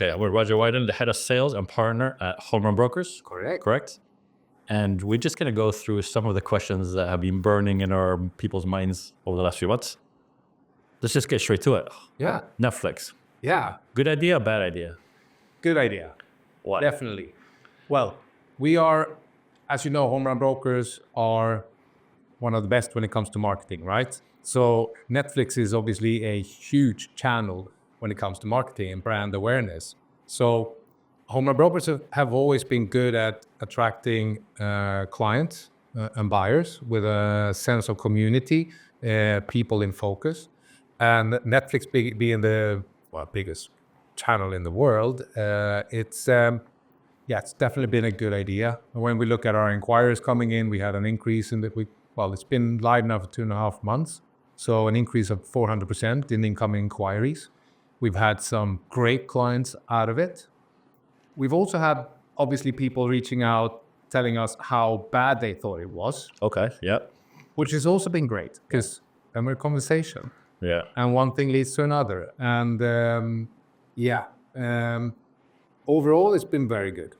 Okay, we're Roger Wyden, the head of sales and partner at Home Run Brokers. Correct. And we're just going to go through some of the questions that have been burning in our people's minds over the last few months. Let's just get straight to it. Yeah. Netflix. Yeah. Good idea, bad idea? Good idea. What? Definitely. Well, we are, as you know, Home Run Brokers are one of the best when it comes to marketing, right? So Netflix is obviously a huge channel when it comes to marketing and brand awareness. So Home Run Brokers have always been good at attracting clients and buyers with a sense of community, people in focus. And Netflix being the biggest channel in the world, it's definitely been a good idea. When we look at our inquiries coming in, we had an increase in it's been live now for 2.5 months. So an increase of 400% in incoming inquiries. We've had some great clients out of it. We've also had, obviously, people reaching out, telling us how bad they thought it was. Okay, yeah. Which has also been great, because then we're conversation. Yeah. And one thing leads to another. And overall, it's been very good.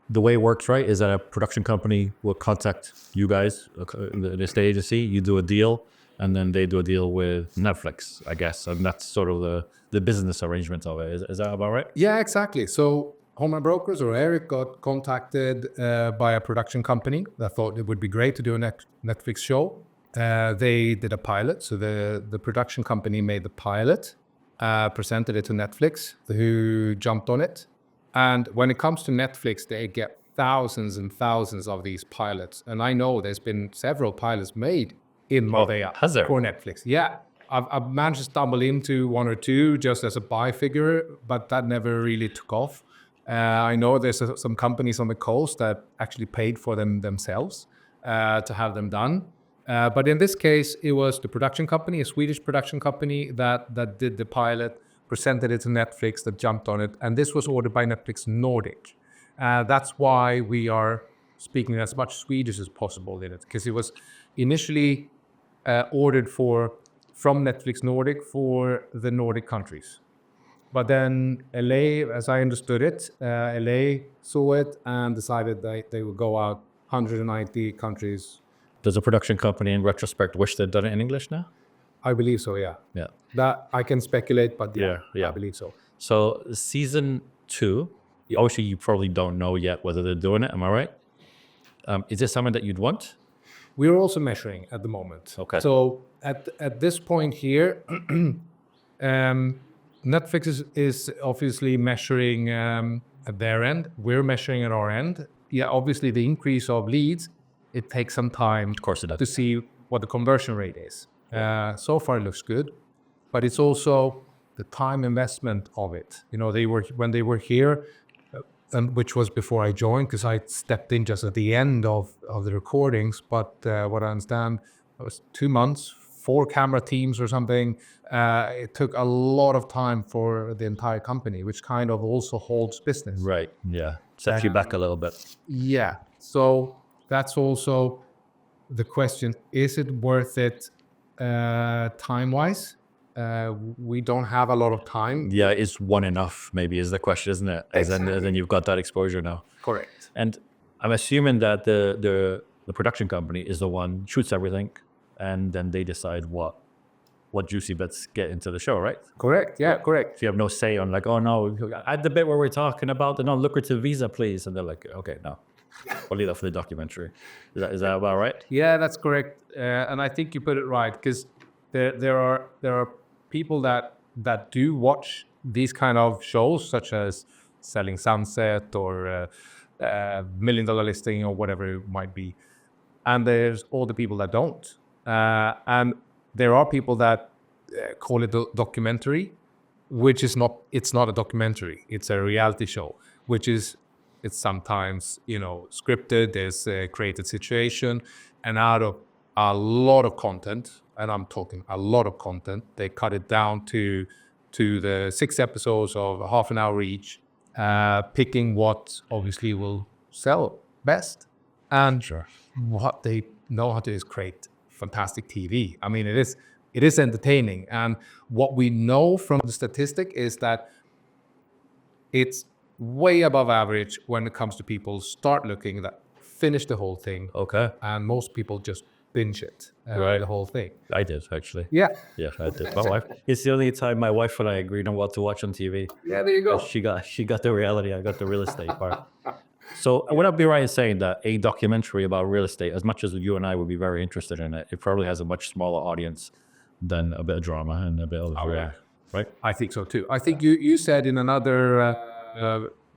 The way it works, right, is that a production company will contact you guys, the state agency, you do a deal, and then they do a deal with Netflix, I guess. And that's sort of the business arrangement of it. Is that about right? Yeah, exactly. So Home Run Brokers, or Eric, got contacted by a production company that thought it would be great to do a Netflix show. They did a pilot. So the production company made the pilot, presented it to Netflix, who jumped on it. And when it comes to Netflix, they get thousands and thousands of these pilots. And I know there's been several pilots made in Marbella for Netflix. Yeah, I've managed to stumble into one or two just as a buy figure, but that never really took off. I know there's some companies on the coast that actually paid for them themselves to have them done. But in this case, it was the production company, a Swedish production company that did the pilot, presented it to Netflix, that jumped on it. And this was ordered by Netflix Nordic. That's why we are speaking as much Swedish as possible in it, because it was initially ordered from Netflix Nordic for the Nordic countries. But then LA, as I understood it, LA saw it and decided that they would go out 190 countries. Does a production company in retrospect wish they'd done it in English now? I believe so, yeah. Yeah. That I can speculate, but yeah. I believe so. So season 2, obviously you probably don't know yet whether they're doing it, am I right? Is this something that you'd want? We're also measuring at the moment. Okay. So at this point here, Netflix is obviously measuring at their end. We're measuring at our end. Yeah, obviously the increase of leads, it takes some time Of course it does. to see what the conversion rate is. So far it looks good, but it's also the time investment of it. You know, when they were here, and which was before I joined, because I stepped in just at the end of the recordings. But what I understand, it was 2 months, 4 camera teams or something. It took a lot of time for the entire company, which kind of also holds business. Right, yeah. Sets you back a little bit. Yeah. So that's also the question. Is it worth it time-wise? We don't have a lot of time. Yeah, is one enough, maybe, is the question, isn't it? Exactly. And then you've got that exposure now. Correct. And I'm assuming that the production company is the one shoots everything, and then they decide what juicy bits get into the show, right? Correct. Yeah, correct. So you have no say on like, oh no, at the bit where we're talking about the non-lucrative visa, please. And they're like, okay, no, we'll leave that for the documentary. Is that about right? Yeah, that's correct. And I think you put it right, because there are people that do watch these kind of shows, such as Selling Sunset or $1 Million Listing or whatever it might be. And there's all the people that don't. And there are people that call it a documentary, which is not. It's not a documentary. It's a reality show, it's sometimes, scripted. There's a created situation, and out of a lot of content, and I'm talking a lot of content, they cut it down to the 6 episodes of half an hour each, picking what obviously will sell best. And what they know how to do is create fantastic TV. I mean, it is entertaining. And what we know from the statistic is that it's way above average when it comes to people start looking that finish the whole thing, Okay. and most people just binge it, Right. the whole thing. I did, actually. Yeah, Yeah, I did. My wife. It's the only time my wife and I agreed on what to watch on TV. yeah, there you go. She got the reality. I got the real estate part. So would I be right in saying that a documentary about real estate, as much as you and I would be very interested in it, it probably has a much smaller audience than a bit of drama and a bit of right? I think so too. I think you said in another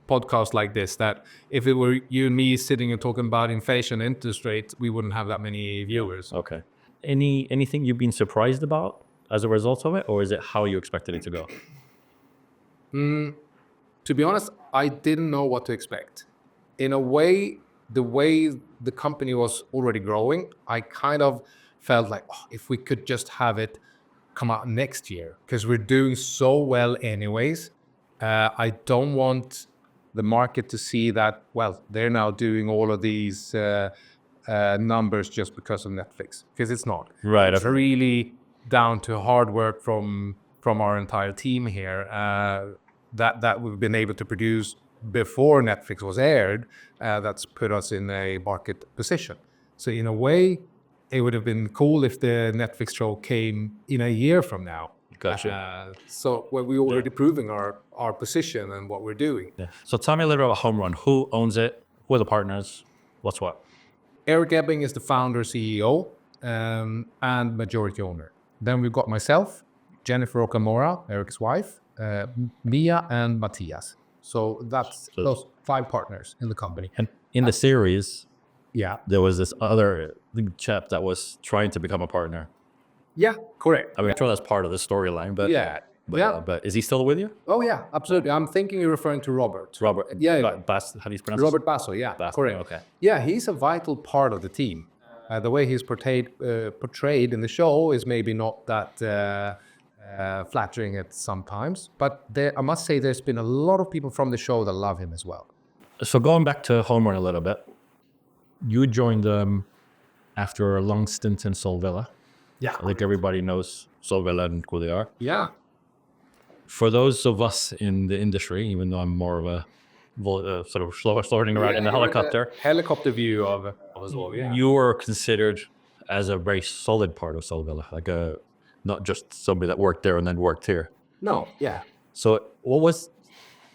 podcast like this that if it were you and me sitting and talking about inflation, interest rates, we wouldn't have that many viewers. Okay. Anything you've been surprised about as a result of it, or is it how you expected it to go? To be honest, I didn't know what to expect. In a way, the way the company was already growing, I kind of felt like, oh, if we could just have it come out next year, because we're doing so well anyways. I don't want the market to see that, well, they're now doing all of these numbers just because of Netflix, because it's not. Right. It's really down to hard work from our entire team here that we've been able to produce before Netflix was aired. That's put us in a market position. So in a way, it would have been cool if the Netflix show came in a year from now. Gotcha. So when we're already proving our position and what we're doing. Yeah. So tell me a little about Home Run. Who owns it? Who are the partners? What's what? Eric Ebbing is the founder, CEO, and majority owner. Then we've got myself, Jennifer Okamura, Eric's wife, Mia, and Matthias. So that's those 5 partners in the company. And in the series, Yeah. there was this other chap that was trying to become a partner. Yeah, correct. I mean, I'm sure that's part of the storyline, but Yeah. But is he still with you? Oh, yeah, absolutely. I'm thinking you're referring to Robert. Robert. Yeah. Bass, how do you pronounce Robert Basso, yeah, Basso, correct. okay. Yeah, he's a vital part of the team. The way he's portrayed in the show is maybe not that flattering at sometimes, but I must say there's been a lot of people from the show that love him as well. So going back to Home Run a little bit, you joined them after a long stint in Solvilla. Yeah. I think everybody knows Solvilla and who they are. Yeah. For those of us in the industry, even though I'm more of a sort of floating around in the helicopter, Helicopter view of us all, yeah. you were considered as a very solid part of Solvilla, like not just somebody that worked there and then worked here. No, yeah. So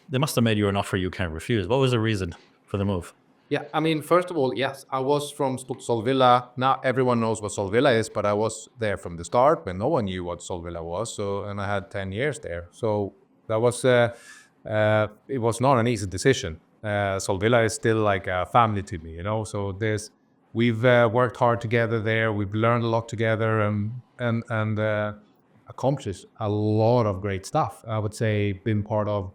they must have made you an offer you can't refuse. What was the reason for the move? Yeah, I mean, first of all, yes, I was from Solvilla. Now everyone knows what Solvilla is, but I was there from the start when no one knew what Solvilla was. So, and I had 10 years there. So that was, it was not an easy decision. Solvilla is still like a family to me, you know. So we've worked hard together there. We've learned a lot together and accomplished a lot of great stuff. I would say been part of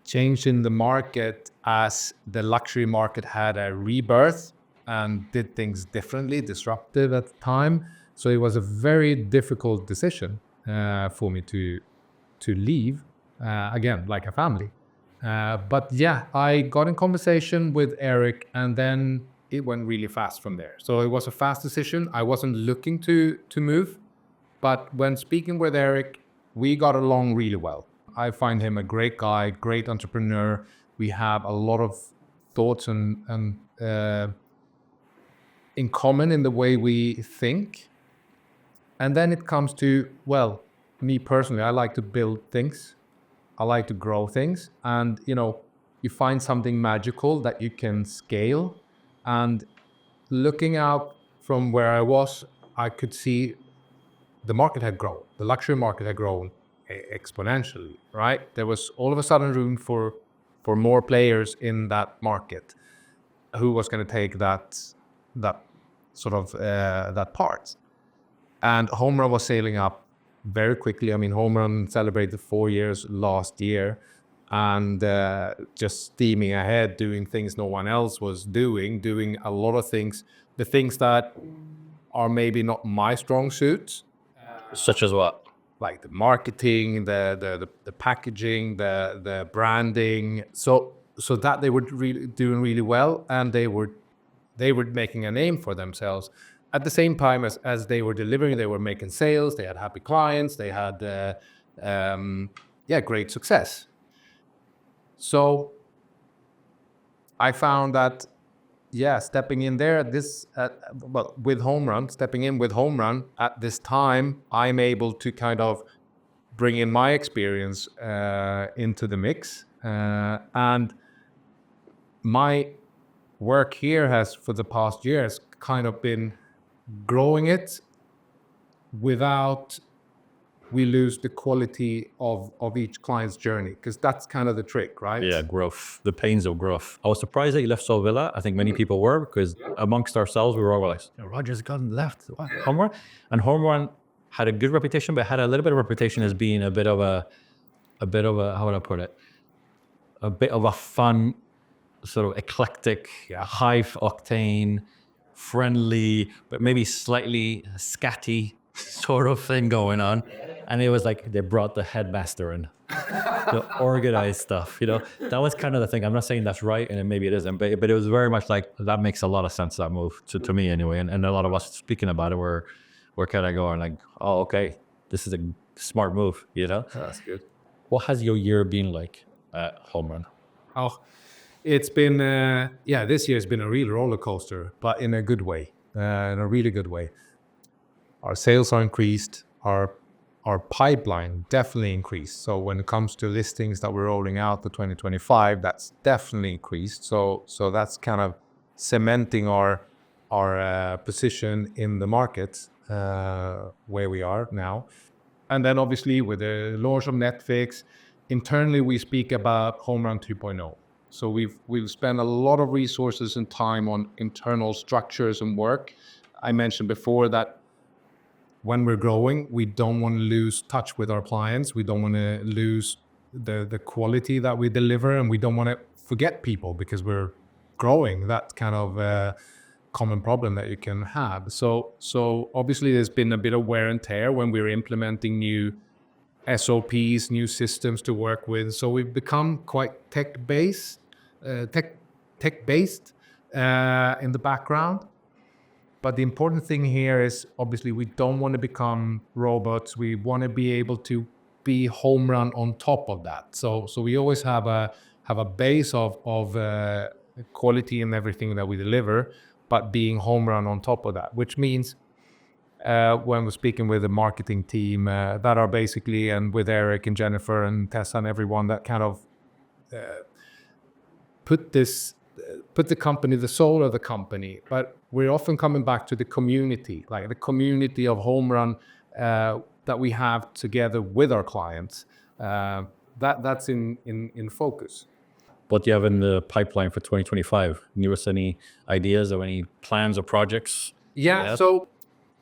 changing the market as the luxury market had a rebirth and did things differently, disruptive at the time. So it was a very difficult decision for me to leave, again, like a family. But yeah, I got in conversation with Eric and then it went really fast from there. So it was a fast decision. I wasn't looking to move, but when speaking with Eric, we got along really well. I find him a great guy, great entrepreneur. We have a lot of thoughts and in common in the way we think. And then it comes to, well, me personally, I like to build things. I like to grow things. And, you know, you find something magical that you can scale. And looking out from where I was, I could see the market had grown. The luxury market had grown exponentially, right? There was all of a sudden room for more players in that market. Who was going to take that sort of that part? And Home Run was sailing up very quickly. I mean, Home Run celebrated 4 years last year, and just steaming ahead, doing things no one else was doing a lot of things, the things that are maybe not my strong suits. Such as what? Like the marketing, the packaging, the branding. So that they were really doing really well, and they were making a name for themselves. At the same time as they were delivering, they were making sales. They had happy clients. They had great success. So I found that, stepping in there stepping in with Home Run at this time, I'm able to kind of bring in my experience into the mix. And my work here has, for the past years, kind of been growing it without we lose the quality of each client's journey, because that's kind of the trick, right? Yeah, growth, the pains of growth. I was surprised that you left Sol Villa. I think many people were, because amongst ourselves, we were all like, Roger's gone left. What? Home Run? And Home Run had a good reputation, but had a little bit of reputation as being a bit of a, how would I put it? A bit of a fun, sort of eclectic, high octane, friendly, but maybe slightly scatty sort of thing going on. And it was like they brought the headmaster in, the organized stuff, you know. That was kind of the thing. I'm not saying that's right, and maybe it isn't, but it was very much like, that makes a lot of sense, that move, to me anyway. And a lot of us speaking about it were kind of going like, oh, okay, this is a smart move, you know. That's good. What has your year been like at Home Run? Oh, it's been, this year's been a real roller coaster, but in a good way, in a really good way. Our sales are increased, our pipeline definitely increased. So when it comes to listings that we're rolling out to 2025, that's definitely increased. So that's kind of cementing our position in the market where we are now. And then obviously with the launch of Netflix, internally we speak about Home Run 2.0. So we've spent a lot of resources and time on internal structures and work. I mentioned before that when we're growing, we don't want to lose touch with our clients. We don't want to lose the quality that we deliver, and we don't want to forget people because we're growing. That's kind of a common problem that you can have. So obviously there's been a bit of wear and tear when we're implementing new SOPs, new systems to work with. So we've become quite tech-based in the background. But the important thing here is obviously we don't want to become robots. We want to be able to be Home Run on top of that. So we always have a base of quality in everything that we deliver, but being Home Run on top of that, which means when we're speaking with the marketing team that are basically, and with Eric and Jennifer and Tessa and everyone that kind of put the company, the soul of the company, but we're often coming back to the community, like the community of Home Run that we have together with our clients. That's in focus. What do you have in the pipeline for 2025? Give us any ideas or any plans or projects? Yeah. So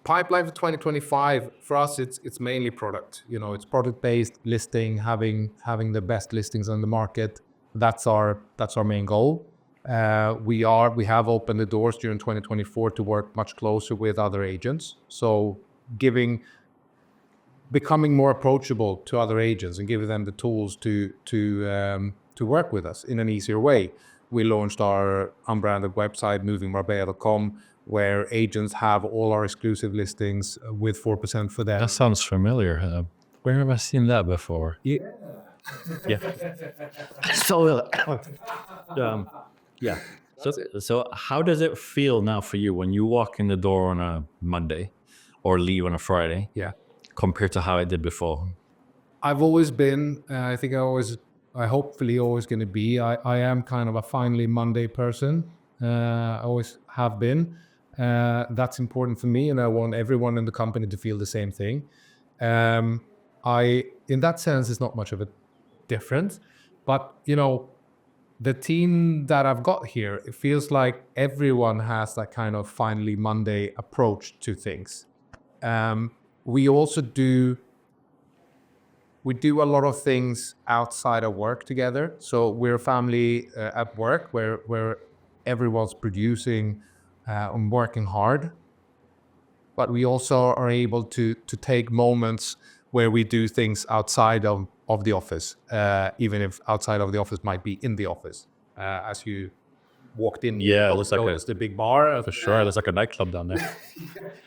pipeline for 2025 for us, it's mainly product. You know, it's product-based listing, having the best listings on the market. That's our main goal. We have opened the doors during 2024 to work much closer with other agents. So becoming more approachable to other agents and giving them the tools to work with us in an easier way. We launched our unbranded website, movingmarbella.com, where agents have all our exclusive listings with 4% for them. That sounds familiar. Where have I seen that before? Yeah. So, yeah. So how does it feel now for you when you walk in the door on a Monday or leave on a Friday? Yeah. Compared to how I did before? I've always been, I hopefully always going to be, I am kind of a finally Monday person. I always have been. That's important for me, and I want everyone in the company to feel the same thing. In that sense, it's not much of a difference, but you know, the team that I've got here, it feels like everyone has that kind of finally Monday approach to things. We also do a lot of things outside of work together. So we're a family at work where everyone's producing and working hard. But we also are able to take moments where we do things outside of the office, even if outside of the office might be in the office. As you walked in, it looks like the big bar. For sure, there's like a nightclub down there.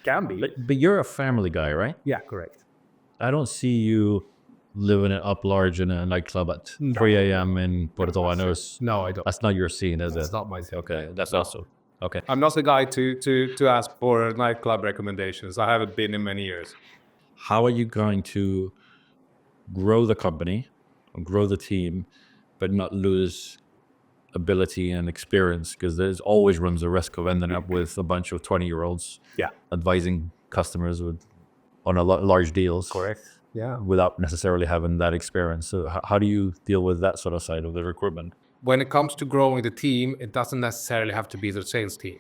Can be. But you're a family guy, right? Yeah, correct. I don't see you living it up large in a nightclub at 3 a.m. in Porto Banos. No, I don't. That's not your scene, is it? It's not my thing. Okay, that's also okay. I'm not the guy to ask for nightclub recommendations. I haven't been in many years. How are you going to grow the company, grow the team, but not lose ability and experience? Because there's always runs the risk of ending up with a bunch of 20-year-olds Yeah. advising customers on large deals. Correct. Yeah. Without necessarily having that experience. So how do you deal with that sort of side of the recruitment? When it comes to growing the team, it doesn't necessarily have to be the sales team,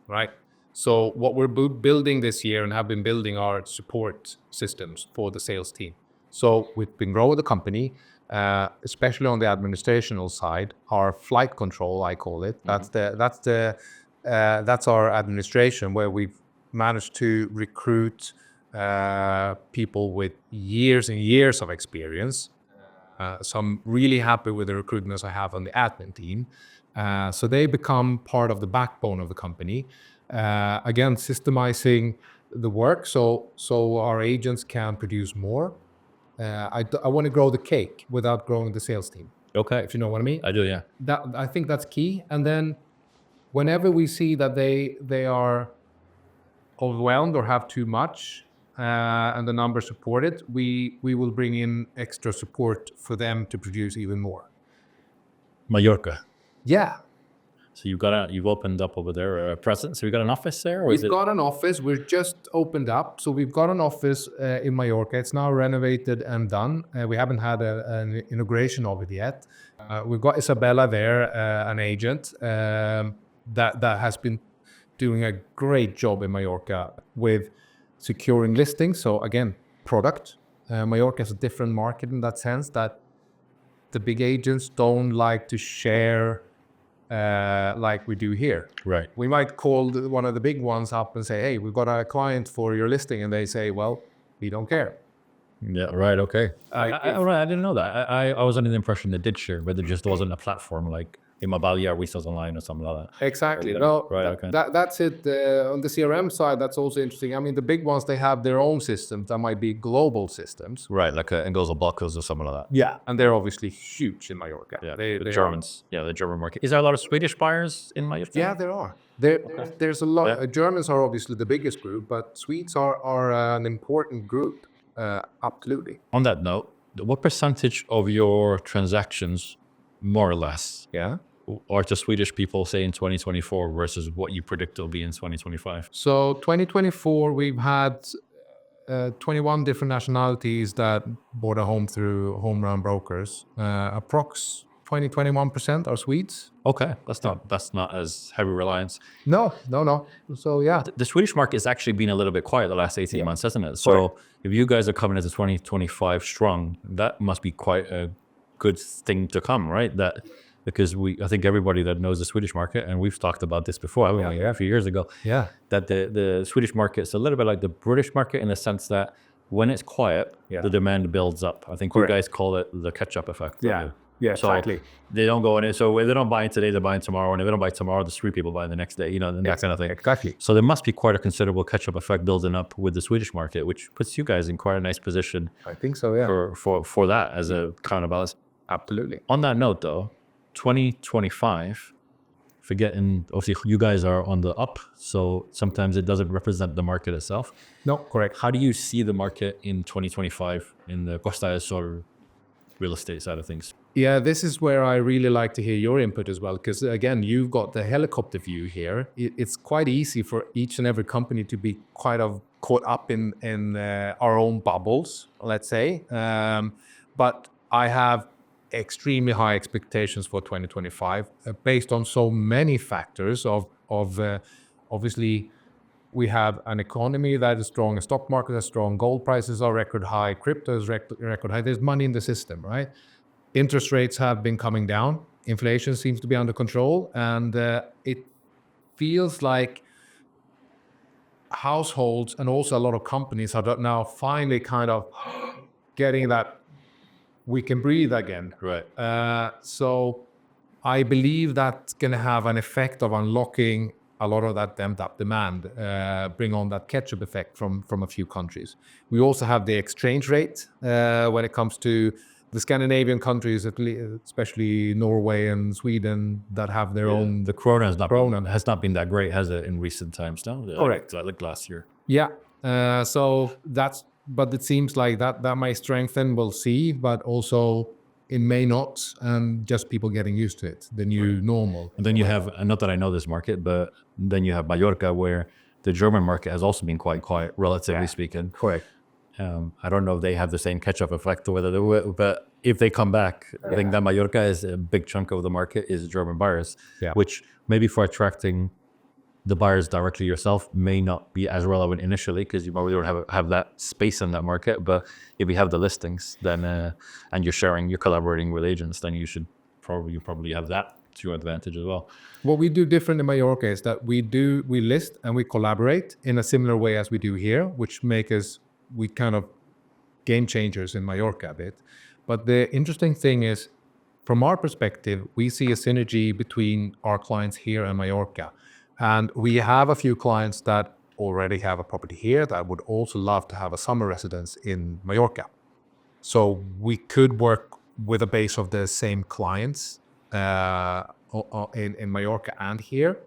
right? So what we're building this year and have been building are support systems for the sales team. So we've been growing the company, especially on the administrational side. Our flight control, I call it. That's our administration, where we've managed to recruit people with years and years of experience. So I'm really happy with the recruitments I have on the admin team. So they become part of the backbone of the company. Again, systemizing the work so our agents can produce more. I want to grow the cake without growing the sales team, Okay, if you know what I mean. I do, yeah. I think that's key. And then whenever we see that they are overwhelmed or have too much, and the numbers support it, we will bring in extra support for them to produce even more. Mallorca. Yeah, So you've opened up over there a presence. So you got an office there, or we've got an office. We're just opened up, so we've got an office in Mallorca. It's now renovated and done. We haven't had an inauguration of it yet. We've got Isabella there, an agent that has been doing a great job in Mallorca with securing listings. So again, product. Mallorca is a different market in that sense that the big agents don't like to share like we do here. right? We might call one of the big ones up and say, hey, we've got a client for your listing. And they say, well, we don't care. Yeah, right. Okay. I- I didn't know that. I was under the impression they did share, but there just wasn't a platform like Immobalia, Resales Online, or something like that. Exactly. No, Right, okay. that's it. On the CRM side, that's also interesting. I mean, the big ones, they have their own systems that might be global systems. Right, like Engels or Balkos or something like that. Yeah. And they're obviously huge in Mallorca. Yeah, They the are- Germans. Yeah, the German market. Is there a lot of Swedish buyers in Mallorca? Yeah, there are. There's a lot. Yeah. Germans are obviously the biggest group, but Swedes are an important group. Absolutely. On that note, what percentage of your transactions, more or less, Yeah. are to Swedish people, say in 2024, versus what you predict will be in 2025? So 2024, we've had 21 different nationalities that bought a home through home run brokers. Approx 21% are Swedes. Okay, that's not as heavy reliance. No. So yeah, The Swedish market has actually been a little bit quiet the last 18 months, hasn't it? So if you guys are coming into 2025 strong, that must be quite a good thing to come, right? Because I think everybody that knows the Swedish market, and we've talked about this before, haven't we? A few years ago, yeah, that the Swedish market is a little bit like the British market in the sense that when it's quiet, the demand builds up. I think you guys call it the catch-up effect. don't you? So exactly. they don't go in. So if they don't buy it today, they're buying tomorrow. And if they don't buy tomorrow, there's 3 people buying the next day, that kind of thing. Exactly. So there must be quite a considerable catch-up effect building up with the Swedish market, which puts you guys in quite a nice position I think so. Yeah, for that as a counterbalance. absolutely. On that note, though, 2025, forgetting, obviously, you guys are on the up, so sometimes it doesn't represent the market itself. No, correct. How do you see the market in 2025 in the Costa del Sol real estate side of things? Yeah, this is where I really like to hear your input as well, because again, you've got the helicopter view here. It's quite easy for each and every company to be quite caught up in our own bubbles, let's say. But I have extremely high expectations for 2025 based on so many factors of obviously we have an economy that is strong, a stock market that's strong, gold prices are record high, crypto is record high. There's money in the system, right? Interest rates have been coming down. Inflation seems to be under control. And it feels like households and also a lot of companies are now finally kind of getting that we can breathe again. Right. So I believe that's going to have an effect of unlocking a lot of that dammed up demand, bring on that catch-up effect from a few countries. We also have the exchange rate when it comes to the Scandinavian countries, especially Norway and Sweden, that have their own. The Corona has not been that great, has it, in recent times? No, Correct. Like last year. Yeah. So but it seems like that might strengthen. We'll see, but also it may not, and just people getting used to it, the new normal. And then you have, not that I know this market, but then you have Mallorca, where the German market has also been quite quiet, relatively speaking. Correct. I don't know if they have the same catch-up effect or whether they will, but if they come back, I think that Mallorca is a big chunk of the market is German buyers, which maybe for attracting the buyers directly yourself may not be as relevant initially because you probably don't have that space in that market. But if you have the listings, then and you're collaborating with agents, then you probably have that to your advantage as well. What we do different in Mallorca is that we list and we collaborate in a similar way as we do here, which we kind of game changers in Mallorca a bit. But the interesting thing is, from our perspective, we see a synergy between our clients here and Mallorca. And we have a few clients that already have a property here that would also love to have a summer residence in Mallorca. So we could work with a base of the same clients in Mallorca and here.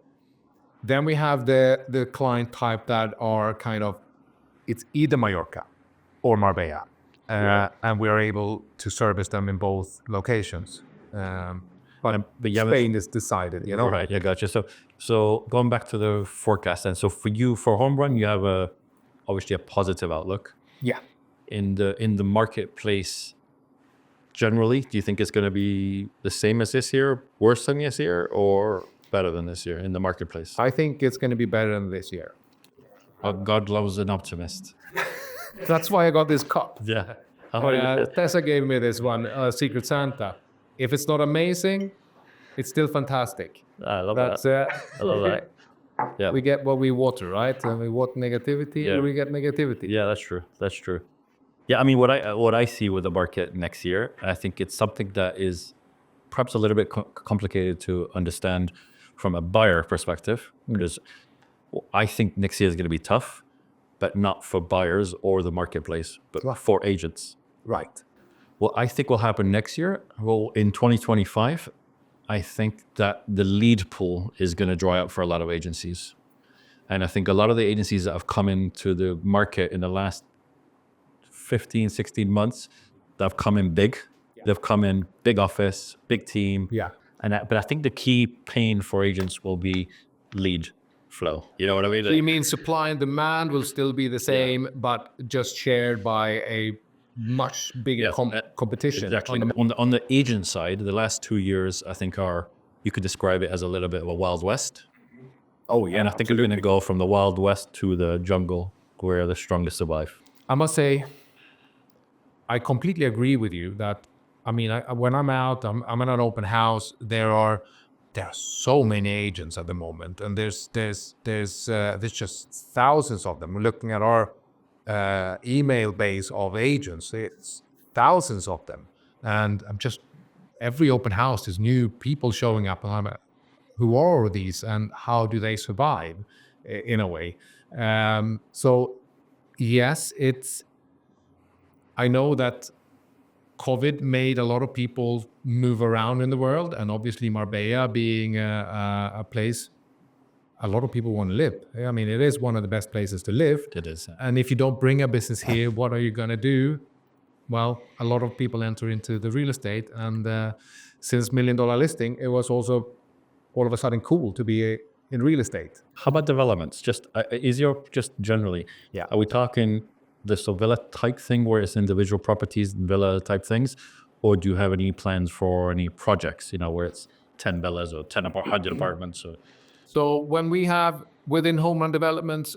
Then we have the client type that are kind of, it's either Mallorca or Marbella. And we are able to service them in both locations. But Spain is decided, you know? Right, yeah, gotcha. So going back to the forecast, and so for you, for home run, you have obviously a positive outlook. Yeah. In the marketplace, generally, do you think it's going to be the same as this year, worse than this year, or better than this year in the marketplace? I think it's going to be better than this year. God loves an optimist. That's why I got this cup. Yeah. Tessa gave me this one, Secret Santa. If it's not amazing, it's still fantastic. I love that. I love that. Yeah. We get what we water, right? And we water negativity, and we get negativity. Yeah, that's true. That's true. Yeah, I mean, what I see with the market next year, I think it's something that is perhaps a little bit complicated to understand from a buyer perspective, because I think next year is going to be tough, but not for buyers or the marketplace, but for agents. Right. What I think will happen next year, well, in 2025, I think that the lead pool is going to dry up for a lot of agencies. And I think a lot of the agencies that have come into the market in the last 15, 16 months, they've come in big. Yeah. They've come in big office, big team. Yeah. But I think the key pain for agents will be lead flow. You know what I mean? So you mean supply and demand will still be the same, but just shared by a much bigger competition. Exactly. On the agent side, the last 2 years, I think you could describe it as a little bit of a Wild West. Oh yeah. And I think we're going to go from the Wild West to the jungle where the strongest survive. I must say, I completely agree with you that, I mean, when I'm out, I'm in an open house, there are so many agents at the moment, and there's just thousands of them. We're looking at our email base of agents, it's thousands of them, and every open house there's new people showing up, and I'm like, who are these and how do they survive in a way? So yes, I know that COVID made a lot of people move around in the world, and obviously Marbella being a place a lot of people want to live. I mean, it is one of the best places to live. It is. And if you don't bring a business here, what are you going to do? Well, a lot of people enter into the real estate, and since $1 Million Listing, it was also all of a sudden cool to be in real estate. How about developments? Just generally? Yeah. Are we talking the villa type thing where it's individual properties, villa type things, or do you have any plans for any projects? Where it's 10 villas or 100 apartments? So when we have within home run developments,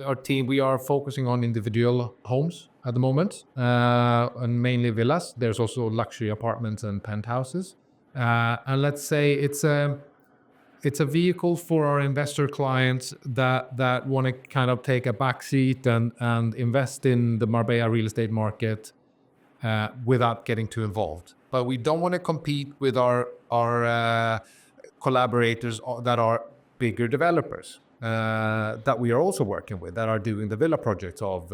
our team we are focusing on individual homes at the moment, and mainly villas. There's also luxury apartments and penthouses, and let's say it's a vehicle for our investor clients that want to kind of take a back seat and invest in the Marbella real estate market without getting too involved. But we don't want to compete with our collaborators that are bigger developers that we are also working with that are doing the villa projects of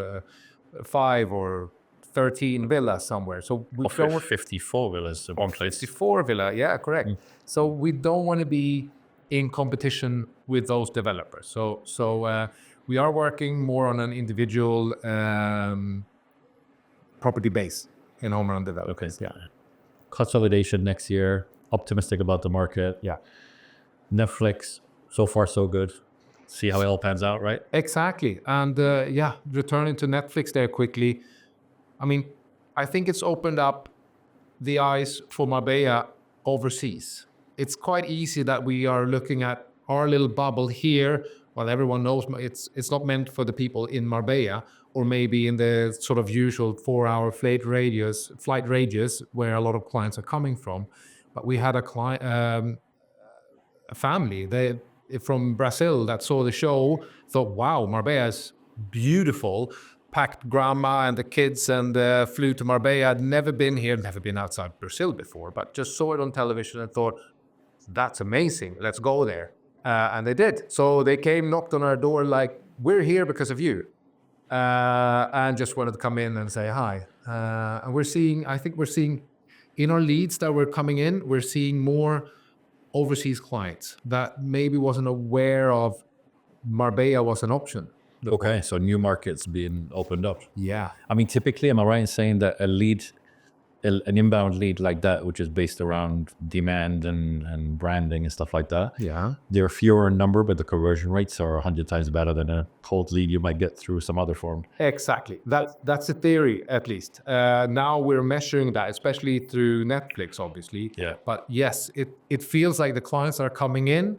5 or 13 villas somewhere. So we don't want 54 villas in one place. 64 villa, yeah, correct. So we don't want to be in competition with those developers. So we are working more on an individual property base in home run development. Okay. Yeah. Consolidation next year. Optimistic about the market. Yeah. Netflix, so far so good. See how it all pans out, right? Exactly. And returning to Netflix there quickly. I mean, I think it's opened up the eyes for Marbella overseas. It's quite easy that we are looking at our little bubble here. Well, everyone knows it's not meant for the people in Marbella or maybe in the sort of usual 4-hour flight radius where a lot of clients are coming from. But we had a client, a family from Brazil that saw the show, thought, wow, Marbella is beautiful, packed grandma and the kids and flew to Marbella. I'd never been here, never been outside Brazil before, but just saw it on television and thought, that's amazing, let's go there. And they did. So they came, knocked on our door like, we're here because of you. And just wanted to come in and say hi. And I think we're seeing in our leads that were coming in, we're seeing more overseas clients that maybe wasn't aware of Marbella was an option. Okay, so new markets being opened up. Yeah. I mean, typically, am I right in saying that an inbound lead like that, which is based around demand and branding and stuff like that, Yeah. they're fewer in number, but the conversion rates are 100 times better than a cold lead you might get through some other form. Exactly. That's the theory, at least. Now we're measuring that, especially through Netflix, obviously. Yeah. But yes, it feels like the clients that are coming in,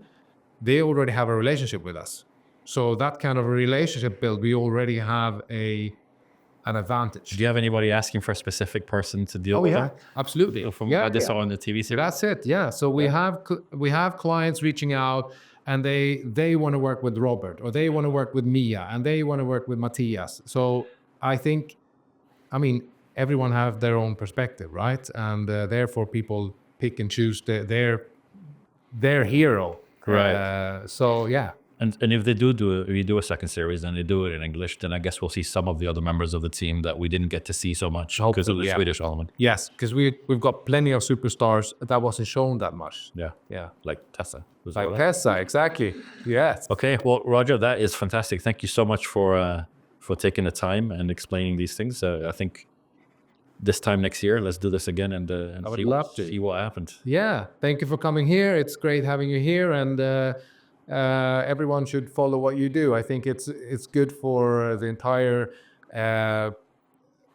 they already have a relationship with us. So that kind of a relationship build, we already have an advantage. Do you have anybody asking for a specific person to deal with that? Absolutely. From Yeah, this yeah. on the TV series? That's it. Yeah. So we have clients reaching out, and they want to work with Robert, or they want to work with Mia, and they want to work with Matthias. So I think, I mean, everyone have their own perspective, right? And therefore, people pick and choose their hero. Right. So yeah. And if they we do a second series and they do it in English, then I guess we'll see some of the other members of the team that we didn't get to see so much because of the yeah. Swedish element. Yes, because we've got plenty of superstars that wasn't shown that much. Yeah. Yeah. Like Tessa. Like Tessa, exactly. Yes. Okay, well, Roger, that is fantastic. Thank you so much for taking the time and explaining these things. I think this time next year, let's do this again and I would love to see what happened. Yeah, thank you for coming here. It's great having you here, and everyone should follow what you do. I think it's good for the entire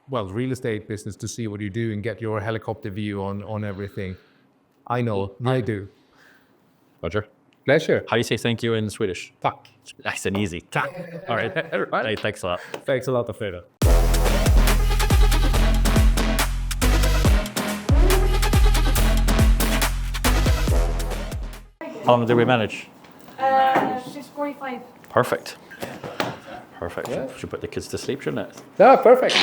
real estate business to see what you do and get your helicopter view on everything. I know, I do. Roger, Pleasure. how do you say thank you in Swedish? Tack. Nice and easy. Tack. All right. Hey, thanks a lot. Thanks a lot, Alfredo. How long did we manage? She's 45. Perfect. Perfect. Should put the kids to sleep, shouldn't it? Yeah, perfect.